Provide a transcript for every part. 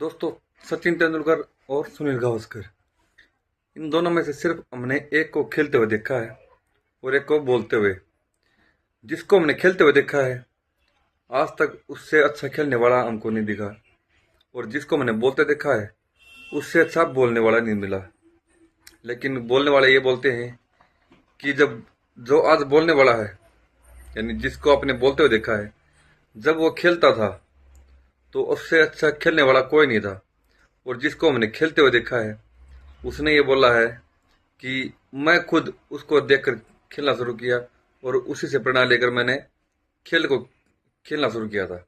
दोस्तों, सचिन तेंदुलकर और सुनील गावस्कर, इन दोनों में से सिर्फ हमने एक को खेलते हुए देखा है और एक को बोलते हुए। जिसको हमने खेलते हुए देखा है, आज तक उससे अच्छा खेलने वाला हमको नहीं दिखा, और जिसको मैंने बोलते देखा है, उससे अच्छा बोलने वाला नहीं मिला। लेकिन बोलने वाले ये बोलते हैं कि जब जो आज बोलने वाला है, यानी जिसको आपने बोलते हुए देखा है, जब वो खेलता था तो उससे अच्छा खेलने वाला कोई नहीं था। और जिसको हमने खेलते हुए देखा है, उसने ये बोला है कि मैं खुद उसको देखकर खेलना शुरू किया और उसी से प्रेरणा लेकर मैंने खेल को खेलना शुरू किया था।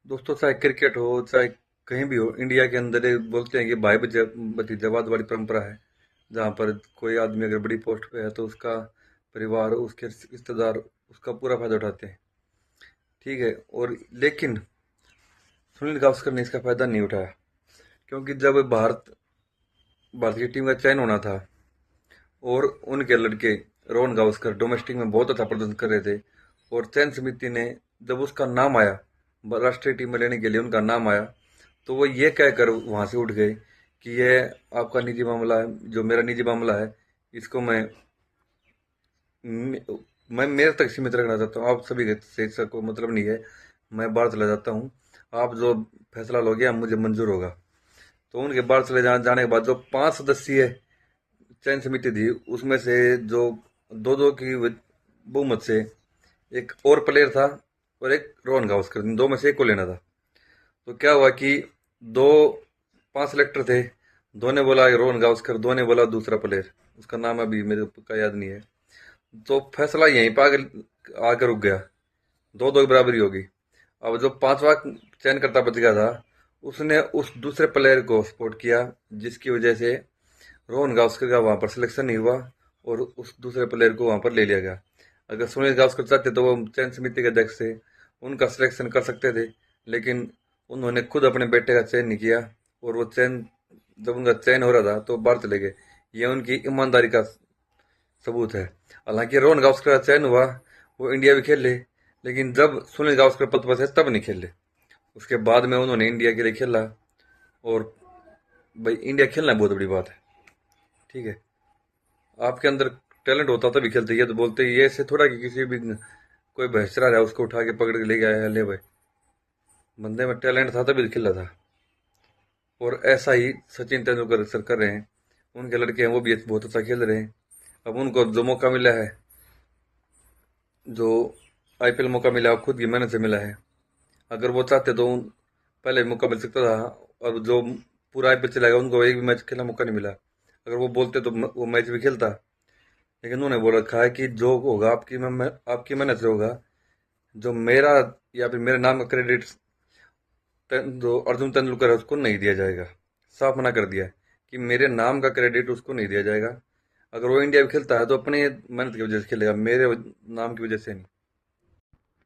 दोस्तों, चाहे क्रिकेट हो चाहे कहीं भी हो, इंडिया के अंदर ये बोलते हैं कि भाई भतीजावाद वाली परंपरा है, जहाँ पर कोई आदमी अगर बड़ी पोस्ट पे है तो उसका परिवार, उसके रिश्तेदार उसका पूरा फायदा उठाते हैं। ठीक है, और लेकिन सुनील गावस्कर ने इसका फायदा नहीं उठाया, क्योंकि जब भारतीय टीम का चयन होना था और उनके लड़के रोहन गावस्कर डोमेस्टिक में बहुत अच्छा प्रदर्शन कर रहे थे, और चयन समिति ने जब उसका नाम आया, राष्ट्रीय टीम में लेने के लिए उनका नाम आया, तो वो ये कहकर वहां से उठ गए कि ये आपका निजी मामला है, जो मेरा निजी मामला है इसको मैं मेरे तक सीमित रखना चाहता हूँ, आप सभी से इसका कोई मतलब नहीं है, मैं बाहर चला जाता हूँ, आप जो फैसला लोगे मुझे मंजूर होगा। तो उनके बाहर चले जाने के बाद जो 5 सदस्यीय चयन समिति थी, उसमें से जो दो दो की बहुमत से एक और प्लेयर था और एक रोहन गावस्कर, इन दो में से एक को लेना था। तो क्या हुआ कि दो 5 सिलेक्टर थे, दो ने बोला रोहन गावस्कर, दो ने बोला दूसरा प्लेयर, उसका नाम अभी मेरे को याद नहीं है। तो फैसला यहीं पर आकर रुक गया, दो दो की बराबरी होगी। अब जो पांचवा चयनकर्ता बच गया था, उसने उस दूसरे प्लेयर को सपोर्ट किया, जिसकी वजह से रोहन गावस्कर का वहां पर सिलेक्शन नहीं हुआ और उस दूसरे प्लेयर को वहां पर ले लिया गया। अगर सुनील गावस्कर चाहते तो वो चयन समिति के अध्यक्ष से उनका सिलेक्शन कर सकते थे, लेकिन उन्होंने खुद अपने बेटे का चयन नहीं किया, और वो चयन जब उनका चयन हो रहा था तो बाहर चले गए। ये उनकी ईमानदारी का सबूत है। हालांकि रोहन गावस्कर का चयन हुआ, वो इंडिया भी खेल ले, लेकिन जब सुनील गावस्कर पद पर थे तब नहीं खेले। उसके बाद में उन्होंने इंडिया के लिए खेला, और भाई इंडिया खेलना बहुत बड़ी बात है। ठीक है, आपके अंदर टैलेंट होता तभी खेलते। ये तो बोलते ये ऐसे थोड़ा कि किसी भी कोई भैंसरा है उसको उठा के पकड़ के ले गया है, ले भाई, बंदे में टैलेंट था तभी खेला था। और ऐसा ही सचिन तेंदुलकर सर कर रहे हैं, उनके लड़के हैं वो भी बहुत अच्छा खेल रहे हैं। अब उनको जो मौका मिला है, जो आईपीएल मौका मिला है, वो खुद की मेहनत से मिला है। अगर वो चाहते तो पहले मौका मिल सकता था। और जो पूरा आईपीएल चलाएगा उनको एक भी मैच खेलने का मौका नहीं मिला। अगर वो बोलते तो वो मैच भी खेलता, लेकिन उन्होंने बोल रखा है कि जो होगा आपकी मेहनत से होगा। जो मेरा या फिर मेरे नाम का क्रेडिट जो अर्जुन तेंदुलकर है उसको नहीं दिया जाएगा। साफ मना कर दिया है कि मेरे नाम का क्रेडिट उसको नहीं दिया जाएगा। अगर वो इंडिया में खेलता है तो अपने मेहनत की वजह से खेलेगा, मेरे नाम की वजह से नहीं।